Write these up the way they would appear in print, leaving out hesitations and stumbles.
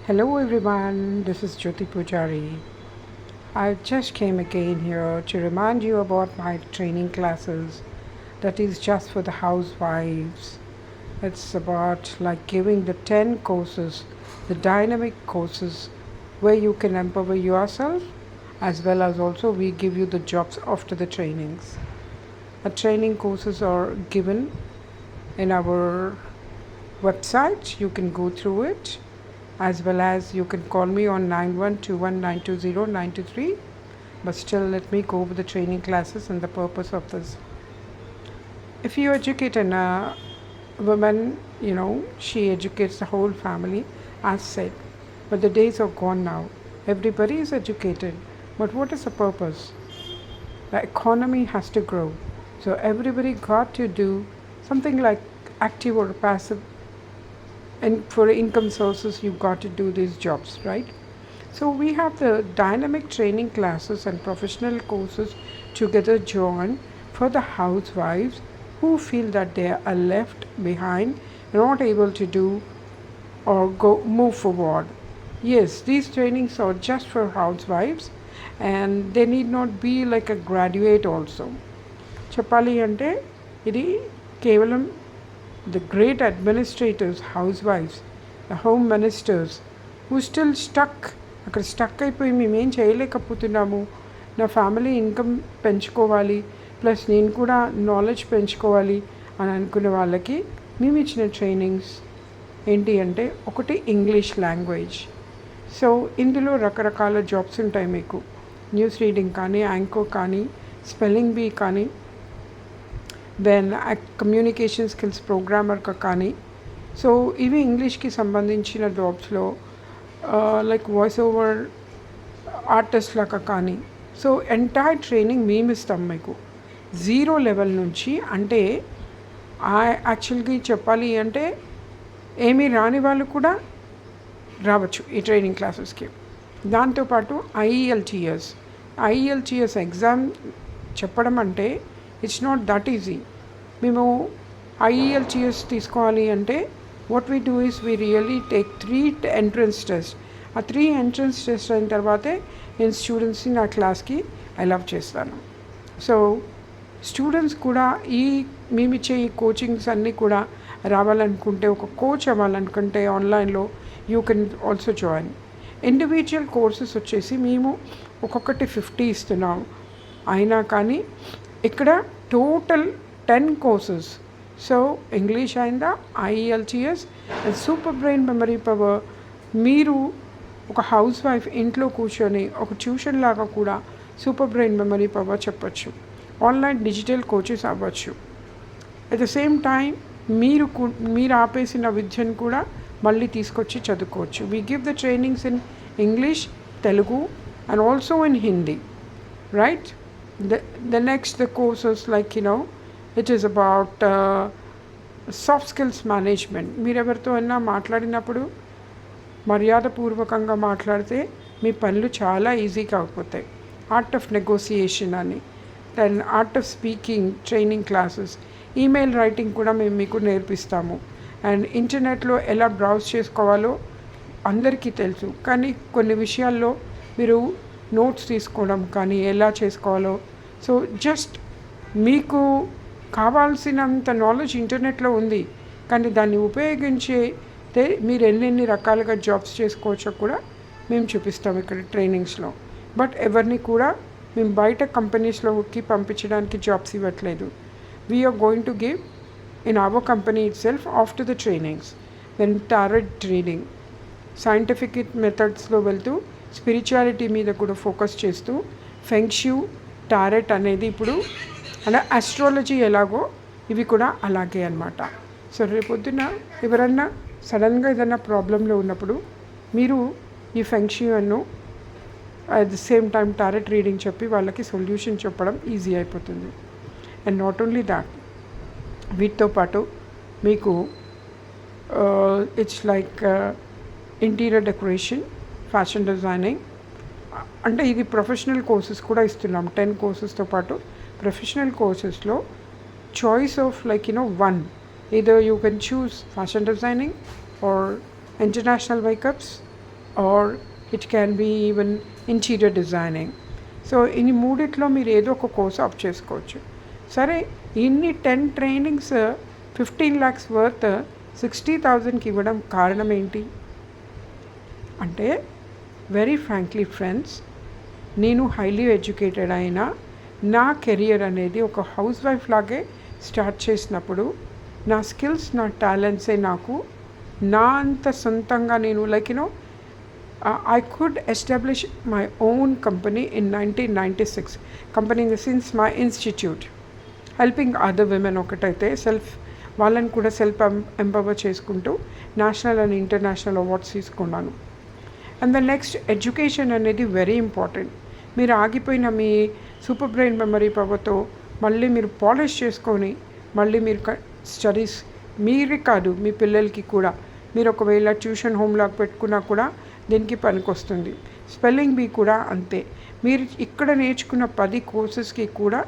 Hello everyone, this is Jyoti Pujari. I just came again here to remind you about my training classes that is just for the housewives. It's about like giving the 10 courses, the dynamic courses where you can empower yourself as well as also we give you the jobs after the trainings. The training courses are given in our website. You can go through it as well as you can call me on 9121920923. But still, let me go over the training classes and the purpose of this. If you educate a woman, she educates the whole family, as said. But the days are gone now. Everybody is educated. But what is the purpose? The economy has to grow. So everybody got to do something like active or passive, and for income sources you got to do these jobs, right? So we have the dynamic training classes and professional courses together joined for the housewives who feel that they are left behind, not able to do or go move forward. Yes, these trainings are just for housewives and they need not be like a graduate also. చెప్పాలి అంటే ఇది కేవలం the great administrators, housewives, the home ministers who still stuck అక్కడ stuck అయిపోయి మేమేం చేయలేకపోతున్నాము, నా family income పెంచుకోవాలి plus నేను కూడా నాలెడ్జ్ పెంచుకోవాలి అని అనుకునే వాళ్ళకి మేము ఇచ్చిన ట్రైనింగ్స్ ఏంటి అంటే ఒకటి ఇంగ్లీష్ లాంగ్వేజ్. సో ఇందులో రకరకాల జాబ్స్ ఉంటాయి మీకు. న్యూస్ రీడింగ్ కానీ, యాంకర్ కానీ, స్పెల్లింగ్ బీ కానీ, దెన్ కమ్యూనికేషన్ స్కిల్స్ ప్రోగ్రామర్గా కానీ. సో ఇవి ఇంగ్లీష్కి సంబంధించిన జాబ్స్లో లైక్ వాయిస్ ఓవర్ ఆర్టిస్ట్ లాగా కానీ. సో ఎంటైర్ ట్రైనింగ్ మేము ఇస్తాం మీకు జీరో లెవెల్ నుంచి. అంటే యాక్చువల్గా చెప్పాలి అంటే ఏమీ రాని వాళ్ళు కూడా రావచ్చు ఈ ట్రైనింగ్ క్లాసెస్కి. దాంతోపాటు ఐఈఎల్టీఎస్ ఎగ్జామ్ చెప్పడం అంటే ఇట్స్ నాట్ దట్ ఈజీ. మేము ఐఈఎల్టీఎస్ తీసుకోవాలి అంటే what we do is we really take 3 entrance test. ఆ 3 ఎంట్రన్స్ టెస్ట్ అయిన తర్వాతే నేను స్టూడెంట్స్ని నా క్లాస్కి అలౌ చేస్తాను. సో స్టూడెంట్స్ కూడా మేమిచ్చే ఈ కోచింగ్స్ అన్నీ కూడా రావాలనుకుంటే, ఒక కోచ్ అవ్వాలనుకుంటే ఆన్లైన్లో you can also join. Individual courses వచ్చేసి మేము ఒక్కొక్కటి 50 ఇస్తున్నాం. అయినా కానీ ఇక్కడ టోటల్ 10 కోర్సెస్. సో ఇంగ్లీష్ అయిందా, IELTS and super brain memory power. మీరు ఒక హౌస్ వైఫ్ ఇంట్లో కూర్చొని ఒక ట్యూషన్ లాగా కూడా సూపర్ బ్రెయిన్ మెమరీ పవర్ చెప్పచ్చు. ఆన్లైన్ డిజిటల్ కోచెస్ అవ్వచ్చు. అట్ ద సేమ్ టైం మీరు ఆపేసిన విద్యను కూడా మళ్ళీ తీసుకొచ్చి చదువుకోవచ్చు. We give the trainings in English, Telugu and also in Hindi, right? The next the courses like it is about soft skills management. మీరు ఎవరితో అయినా మాట్లాడినప్పుడు మర్యాదపూర్వకంగా మాట్లాడితే మీ పనులు చాలా ఈజీగా అయిపోతాయి. ఆర్ట్ ఆఫ్ నెగోసియేషన్ అని, then art of speaking training classes. Email writing కూడా మేము మీకు నేర్పిస్తాము. అండ్ ఇంటర్నెట్లో ఎలా బ్రౌజ్ చేసుకోవాలో అందరికీ తెలుసు, కానీ కొన్ని విషయాల్లో మీరు నోట్స్ తీసుకోవడం కానీ ఎలా చేసుకోవాలో. సో జస్ట్ మీకు కావాల్సినంత నాలెడ్జ్ ఇంటర్నెట్లో ఉంది, కానీ దాన్ని ఉపయోగించితే మీరు ఎన్నెన్ని రకాలుగా జాబ్స్ చేసుకోవచ్చో కూడా మేము చూపిస్తాం ఇక్కడ ట్రైనింగ్స్లో. బట్ ఎవరిని కూడా మేము బయట కంపెనీస్లోకి పంపించడానికి జాబ్స్ ఇవ్వట్లేదు. We're going to give in our company itself after the trainings. Then tarot reading, scientific మెథడ్స్లో వెళ్తూ స్పిరిచువాలిటీ మీద కూడా ఫోకస్ చేస్తూ ఫెంగ్షూ, టారెట్ అనేది ఇప్పుడు అలా ఆస్ట్రాలజీ ఎలాగో ఇవి కూడా అలాగే అన్నమాట. సో రేపొద్దున ఎవరన్నా సడన్గా ఏదైనా ప్రాబ్లంలో ఉన్నప్పుడు మీరు ఈ ఫెంగ్షూను at the same time tarot reading చెప్పి వాళ్ళకి సొల్యూషన్ చెప్పడం ఈజీ అయిపోతుంది. అండ్ నాట్ ఓన్లీ దాట్, వీటితో పాటు మీకు it's like interior decoration, fashion designing. అంటే ఇది ప్రొఫెషనల్ కోర్సెస్ కూడా ఇస్తున్నాం. 10 కోర్సెస్తో పాటు ప్రొఫెషనల్ కోర్సెస్లో choice of like one, either you can choose fashion designing or international makeups or it can be even interior designing. So ఇన్ని మూడిట్లో మీరు ఏదో ఒక కోర్స్ ఆప్ చేసుకోవచ్చు. సరే, ఇన్ని 10 ట్రైనింగ్స్ 15 lakhs వర్త్ 60,000కి ఇవ్వడం కారణం ఏంటి అంటే, వెరీ ఫ్రాంక్లీ ఫ్రెండ్స్, నేను హైలీ ఎడ్యుకేటెడ్ అయినా నా కెరియర్ అనేది ఒక హౌస్ వైఫ్ లాగే స్టార్ట్ చేసినప్పుడు నా స్కిల్స్, నా టాలెంట్సే నాకు నా అంత సొంతంగా నేను I could establish my own company in 1996. Company in the sense my institute. Helping other women ఒకటైతే వాళ్ళని కూడా ఎంపవర్ చేసుకుంటూ నేషనల్ అండ్ ఇంటర్నేషనల్ అవార్డ్స్ తీసుకున్నాను. అండ్ ద నెక్స్ట్, ఎడ్యుకేషన్ అనేది వెరీ ఇంపార్టెంట్. మీరు ఆగిపోయిన మీ సూపర్ బ్రెయిన్ మెమరీ పవర్తో మళ్ళీ మీరు పాలిష్ చేసుకొని మళ్ళీ మీరు స్టడీస్ మీరే కాదు మీ పిల్లలకి కూడా మీరు ఒకవేళ ట్యూషన్ హోమ్ లాగా పెట్టుకున్నా కూడా దీనికి పనికొస్తుంది. స్పెల్లింగ్ బీ కూడా అంతే. మీరు ఇక్కడ నేర్చుకున్న 10 కోర్సెస్కి కూడా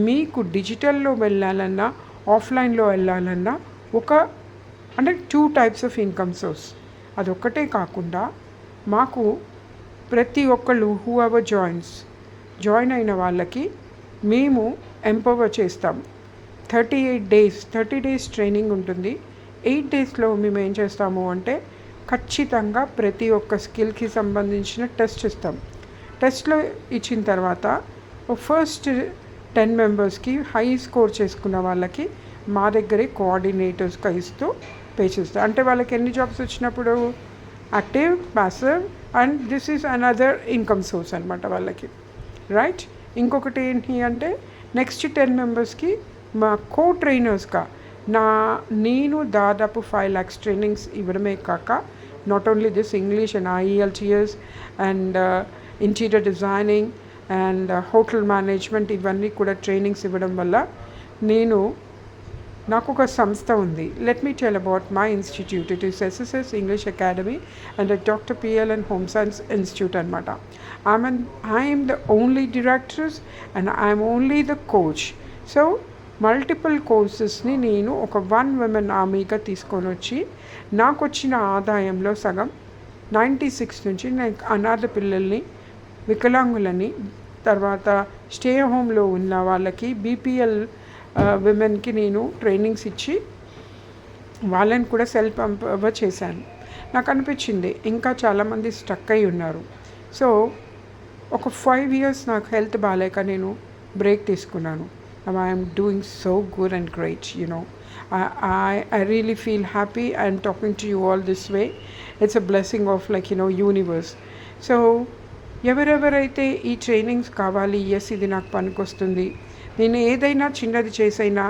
మీకు డిజిటల్లో వెళ్ళాలన్నా ఆఫ్లైన్లో వెళ్ళాలన్నా అంటే 2 types ఆఫ్ ఇన్కమ్ సోర్స్. అదొక్కటే కాకుండా మాకు ప్రతి ఒక్కళ్ళు హూ ఎవర్ జాయిన్ అయిన వాళ్ళకి మేము ఎంపవర్ చేస్తాం. 30 days ట్రైనింగ్ ఉంటుంది. 8 daysలో మేము ఏం చేస్తాము అంటే ఖచ్చితంగా ప్రతి ఒక్క స్కిల్కి సంబంధించిన టెస్ట్ ఇస్తాం. టెస్ట్లో ఇచ్చిన తర్వాత ఫస్ట్ 10 మెంబర్స్కి హై స్కోర్ చేసుకున్న వాళ్ళకి మా దగ్గరే కోఆర్డినేటర్స్గా ఇస్తూ పే చేస్తాం. అంటే వాళ్ళకి ఎన్ని జాబ్స్ వచ్చినప్పుడు active, passive and this is another income source అనమాట వాళ్ళకి, రైట్. ఇంకొకటి ఏంటి అంటే నెక్స్ట్ 10 మెంబర్స్కి మా కో ట్రైనర్స్గా నేను దాదాపు 5 lakhs ట్రైనింగ్స్ ఇవ్వడమే కాక not only this English and IELTS and interior designing and hotel management ఇవన్నీ కూడా ట్రైనింగ్స్ ఇవ్వడం వల్ల నాకు ఒక సంస్థ ఉంది. Let me tell about my institute. It is SSS English academy and Dr. PLN home science institute అనమాట. I'm the only directors and I'm only the coach. So multiple కోర్సెస్ని నేను ఒక 1 women ఆర్మీగా తీసుకొని వచ్చి నాకు వచ్చిన ఆదాయంలో సగం 96 నుంచి నేను అనాథ పిల్లల్ని, వికలాంగులని, తర్వాత స్టే హోమ్లో ఉన్న వాళ్ళకి, BPL విమెన్కి నేను ట్రైనింగ్స్ ఇచ్చి వాళ్ళని కూడా సెల్ఫ్ ఎంపవర్ చేశాను. నాకు అనిపించింది ఇంకా చాలామంది స్టక్ అయి ఉన్నారు. సో ఒక 5 years నాకు హెల్త్ బాగాలేక నేను బ్రేక్ తీసుకున్నాను. Now I am doing so good and great, I really feel happy and talking to you all this way. It's a blessing of universe. So ఎవరెవరైతే ఈ ట్రైనింగ్స్ కావాలి, ఇది నాకు పనికొస్తుంది, నేను ఏదైనా చిన్నది చేసైనా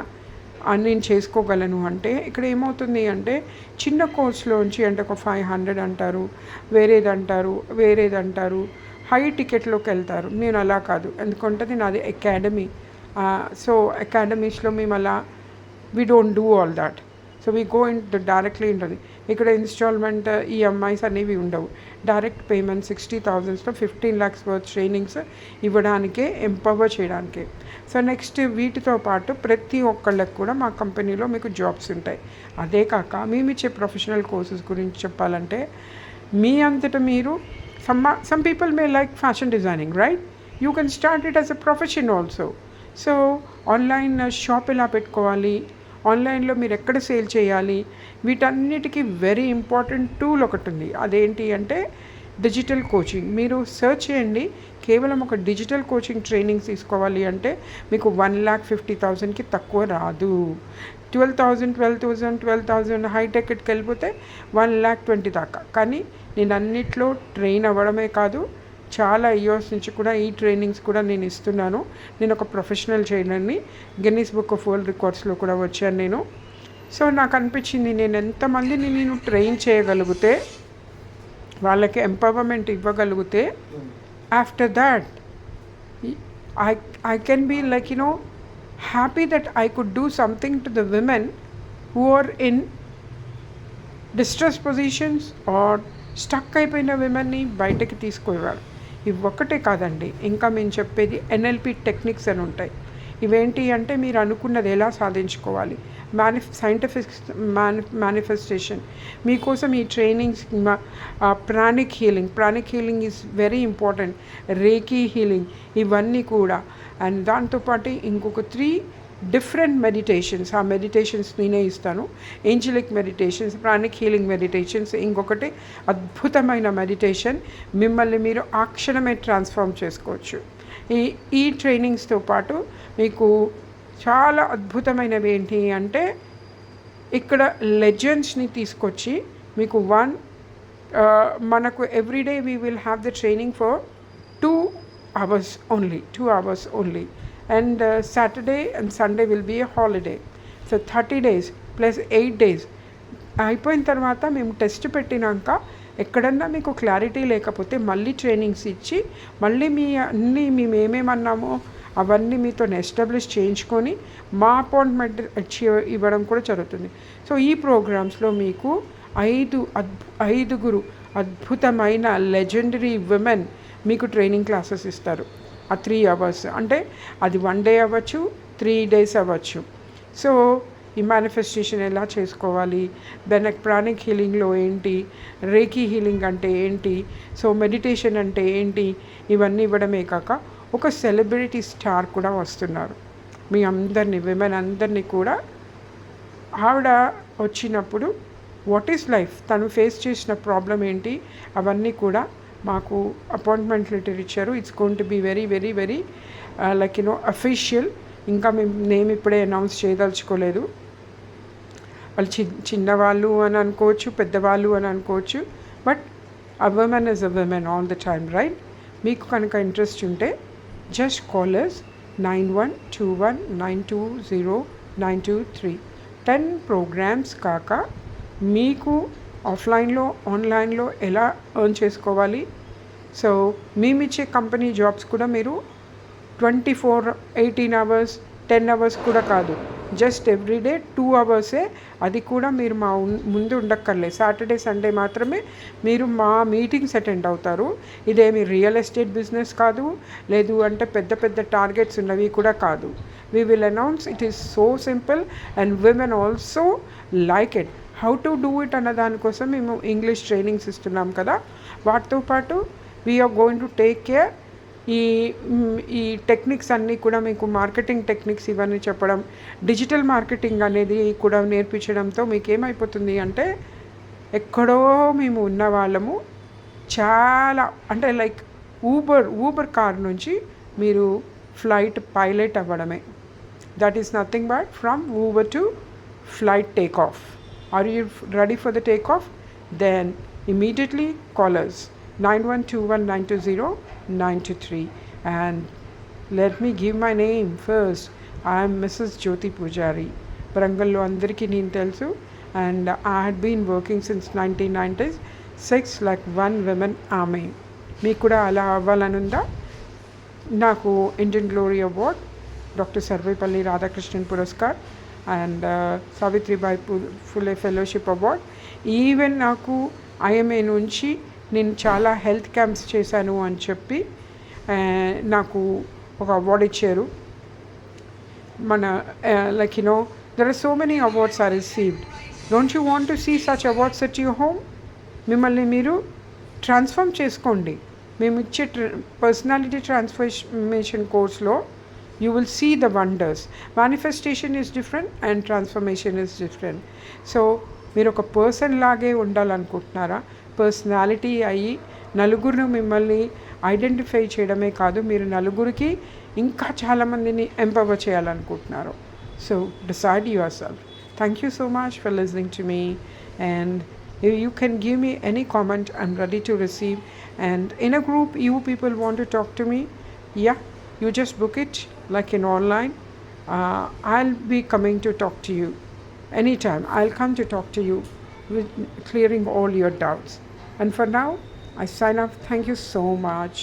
నేను చేసుకోగలను అంటే ఇక్కడ ఏమవుతుంది అంటే చిన్న కోర్సులోంచి అంటే ఒక 500 అంటారు, వేరేది అంటారు, హై టికెట్లోకి వెళ్తారు. నేను అలా కాదు, ఎందుకంటే నాది అకాడమీ. సో అకాడమీస్లో మేము అలా we don't do all that. So we go directly ఉంటుంది. ఇక్కడ ఇన్స్టాల్మెంట్ EMIs అనేవి ఉండవు. Direct payment 60,000 15 lakhs worth trainings ఇవ్వడానికే, ఎంపవర్ చేయడానికే. సో నెక్స్ట్ వీటితో పాటు ప్రతి ఒక్కళ్ళకి కూడా మా కంపెనీలో మీకు జాబ్స్ ఉంటాయి. అదే కాక మేము ఇచ్చే ప్రొఫెషనల్ కోర్సెస్ గురించి చెప్పాలంటే మీ అంతటా మీరు some people may like fashion designing, right? You can start it as a profession also. So online shop ఎలా పెట్టుకోవాలి, ఆన్లైన్లో మీరు ఎక్కడ సేల్ చేయాలి, వీటన్నిటికీ వెరీ ఇంపార్టెంట్ టూల్ ఒకటి ఉంది. అదేంటి అంటే డిజిటల్ కోచింగ్. మీరు సెర్చ్ చేయండి, కేవలం ఒక డిజిటల్ కోచింగ్ ట్రైనింగ్స్ తీసుకోవాలి అంటే మీకు 1,50,000కి తక్కువ రాదు. 12,000 హైటెక్కి వెళ్ళిపోతే 1,20,000 దాకా. కానీ నేను అన్నిట్లో ట్రైన్ అవ్వడమే కాదు, చాలా ఇయర్స్ నుంచి కూడా ఈ ట్రైనింగ్స్ కూడా నేను ఇస్తున్నాను. నేను ఒక ప్రొఫెషనల్ ట్రైనర్ని, గిన్నీస్ బుక్ ఆఫ్ వరల్డ్ రికార్డ్స్లో కూడా వచ్చాను నేను. సో నాకు అనిపించింది నేను ఎంతమందిని నేను ట్రైన్ చేయగలిగితే, వాళ్ళకి ఎంపవర్మెంట్ ఇవ్వగలిగితే, after that I can be happy that I could do something to the women who are in distress positions or stuck అయిపోయిన విమెన్ని బయటకి తీసుకునేవారు. ఇవి ఒక్కటే కాదండి, ఇంకా మేము చెప్పేది NLP టెక్నిక్స్ అని ఉంటాయి. ఇవేంటి అంటే మీరు అనుకున్నది ఎలా సాధించుకోవాలి, సైంటిఫిక్ మేనిఫెస్టేషన్ మీకోసం ఈ trainings, pranic healing is very important, reiki healing, ఇవన్నీ కూడా. అండ్ దాంతోపాటు ఇంకొక 3 డిఫరెంట్ మెడిటేషన్స్, ఆ మెడిటేషన్స్ నేనే ఇస్తాను. Angelic meditations, pranic healing meditations, ఇంకొకటి అద్భుతమైన మెడిటేషన్, మిమ్మల్ని మీరు ఆ క్షణమే ట్రాన్స్ఫార్మ్ చేసుకోవచ్చు. ఈ ట్రైనింగ్స్తో పాటు మీకు చాలా అద్భుతమైనవి ఏంటి అంటే, ఇక్కడ లెజెండ్స్ని తీసుకొచ్చి మీకు మనకు everyday we will have the training for 2 hours only. And Saturday and Sunday will be a holiday. So 30 days plus 8 days అయిపోయిన తర్వాత మేము టెస్ట్ పెట్టినాక ఎక్కడన్నా మీకు క్లారిటీ లేకపోతే మళ్ళీ ట్రైనింగ్స్ ఇచ్చి మళ్ళీ మేము ఏమేమన్నామో అవన్నీ మీతో ఎస్టాబ్లిష్ చేయించుకొని మా అపాయింట్మెంట్ ఇవ్వడం కూడా జరుగుతుంది. సో ఈ ప్రోగ్రామ్స్లో మీకు 5 అద్భుతమైన లెజెండరీ విమెన్ మీకు ట్రైనింగ్ క్లాసెస్ ఇస్తారు. ఆ 3 hours అంటే అది 1 day అవ్వచ్చు, 3 days అవ్వచ్చు. సో ఈ మేనిఫెస్టేషన్ ఎలా చేసుకోవాలి, దాని ప్రాణిక్ హీలింగ్లో ఏంటి, రేకీ హీలింగ్ అంటే ఏంటి, సో మెడిటేషన్ అంటే ఏంటి, ఇవన్నీ ఇవ్వడమే కాక ఒక సెలబ్రిటీ స్టార్ కూడా వస్తున్నారు. మీ అందరినీ, విమెన్ అందరినీ కూడా ఆవిడ వచ్చినప్పుడు వాట్ ఈస్ లైఫ్, తను ఫేస్ చేసిన ప్రాబ్లం ఏంటి, అవన్నీ కూడా మాకు అపాయింట్మెంట్ లెటర్ ఇచ్చారు. It's going to be very very very like official. ఇంకా మేము ఇప్పుడే అనౌన్స్ చేయదలుచుకోలేదు. వాళ్ళు చిన్నవాళ్ళు అని అనుకోవచ్చు, పెద్దవాళ్ళు అని అనుకోవచ్చు, but a women is a women all the time, right? మీకు కనుక ఇంట్రెస్ట్ ఉంటే జస్ట్ కాలర్స్ 9121920923. 10 ప్రోగ్రామ్స్ కాక మీకు ఆఫ్లైన్లో, ఆన్లైన్లో ఎలా ఎర్న్ చేసుకోవాలి. సో మేమిచ్చే కంపెనీ జాబ్స్ కూడా మీరు 24, 18 hours, 10 hours కూడా కాదు, జస్ట్ ఎవ్రీడే 2 hours. అది కూడా మీరు మా ముందు ఉండక్కర్లేదు. సాటర్డే సండే మాత్రమే మీరు మా మీటింగ్స్ అటెండ్ అవుతారు. ఇదేమి రియల్ ఎస్టేట్ బిజినెస్ కాదు, లేదు అంటే పెద్ద పెద్ద టార్గెట్స్ ఉన్నవి కూడా కాదు. We will announce, it is so simple and women also like it. How to do it అన్న దానికోసం మేము ఇంగ్లీష్ ట్రైనింగ్స్ ఇస్తున్నాం కదా, వాటితో పాటు we are going to take care. ఈ టెక్నిక్స్ అన్నీ కూడా మీకు మార్కెటింగ్ టెక్నిక్స్ ఇవన్నీ చెప్పడం, డిజిటల్ మార్కెటింగ్ అనేది కూడా నేర్పించడంతో మీకు ఏమైపోతుంది అంటే, ఎక్కడో మేము ఉన్న వాళ్ళము చాలా అంటే లైక్ ఊబర్ కార్ నుంచి మీరు ఫ్లైట్ పైలట్ అవ్వడమే. That is nothing but from Uber to flight take off. Are you ready for the takeoff? Then immediately call us 9121920923. And let me give my name first. I am Mrs. Jyoti Pujari. Varangallo andariki nenu telusu, and I had been working since 1996 like one women army. Meeku kuda ala avvalanunda. Naku Indian Glory Award, Dr. Sarvepalli Radhakrishnan Puraskar and Savitribai Phule Fellowship Award. Even నాకు IMA నుంచి నేను చాలా health camps చేశాను అని చెప్పి నాకు ఒక award ఇచ్చారు. మన like there are so many awards are received. Don't you want to see such awards at your home? మిమ్మల్ని మీరు ట్రాన్స్ఫార్మ్ చేసుకోండి. మేము ఇచ్చే పర్సనాలిటీ ట్రాన్స్ఫర్మేషన్ కోర్స్లో you will see the wonders. Manifestation is different and transformation is different. So మీరు ఒక person లాగే ఉండాలనుకుంటున్నారా? Personality అయ్యి నలుగురు మిమ్మల్ని ఐడెంటిఫై చేయడమే కాదు, మీరు నలుగురికి ఇంకా చాలామందిని ఎంపవర్ చేయాలనుకుంటున్నారు. So decide your self. Thank you so much for listening to me, and you can give me any comment. I'm ready to receive. And in a group you people want to talk to me, yeah, you just book it like in online. I'll be coming to talk to you anytime. I'll come to talk to you with clearing all your doubts. And for now I sign off. Thank you so much.